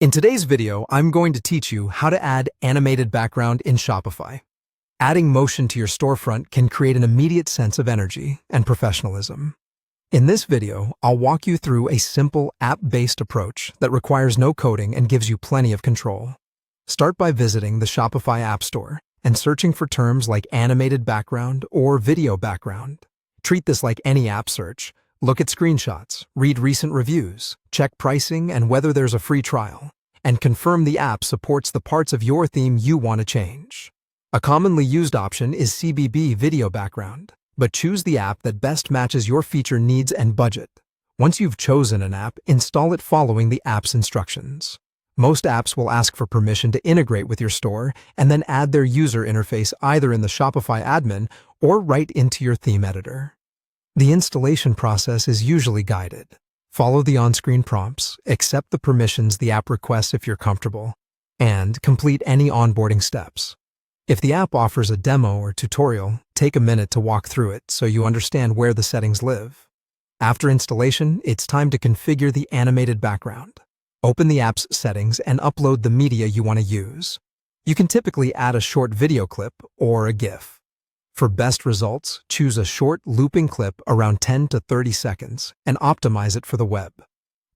In today's video, I'm going to teach you how to add animated background in Shopify. Adding motion to your storefront can create an immediate sense of energy and professionalism. In this video, I'll walk you through a simple app-based approach that requires no coding and gives you plenty of control. Start by visiting the Shopify App Store and searching for terms like animated background or video background. Treat this like any app search. Look at screenshots, read recent reviews, check pricing and whether there's a free trial, and confirm the app supports the parts of your theme you want to change. A commonly used option is CBB video background, but choose the app that best matches your feature needs and budget. Once you've chosen an app, install it following the app's instructions. Most apps will ask for permission to integrate with your store and then add their user interface either in the Shopify admin or right into your theme editor. The installation process is usually guided. Follow the on-screen prompts, accept the permissions the app requests if you're comfortable, and complete any onboarding steps. If the app offers a demo or tutorial, take a minute to walk through it so you understand where the settings live. After installation, it's time to configure the animated background. Open the app's settings and upload the media you want to use. You can typically add a short video clip or a GIF. For best results, choose a short looping clip around 10 to 30 seconds and optimize it for the web.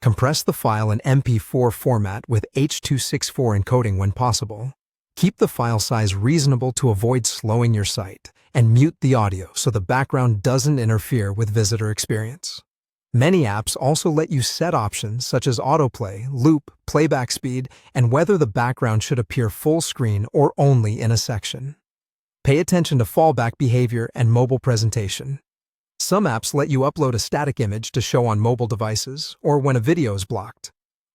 Compress the file in MP4 format with H.264 encoding when possible. Keep the file size reasonable to avoid slowing your site, and mute the audio so the background doesn't interfere with visitor experience. Many apps also let you set options such as autoplay, loop, playback speed, and whether the background should appear full screen or only in a section. Pay attention to fallback behavior and mobile presentation. Some apps let you upload a static image to show on mobile devices or when a video is blocked.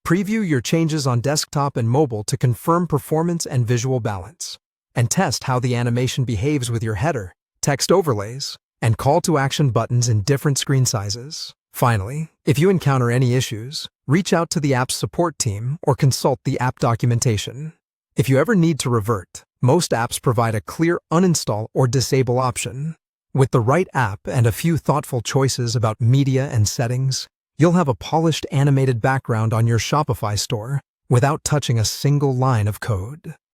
Preview your changes on desktop and mobile to confirm performance and visual balance. And test how the animation behaves with your header, text overlays, and call to action buttons in different screen sizes. Finally, if you encounter any issues, reach out to the app's support team or consult the app documentation. If you ever need to revert, most apps provide a clear uninstall or disable option. With the right app and a few thoughtful choices about media and settings, you'll have a polished animated background on your Shopify store without touching a single line of code.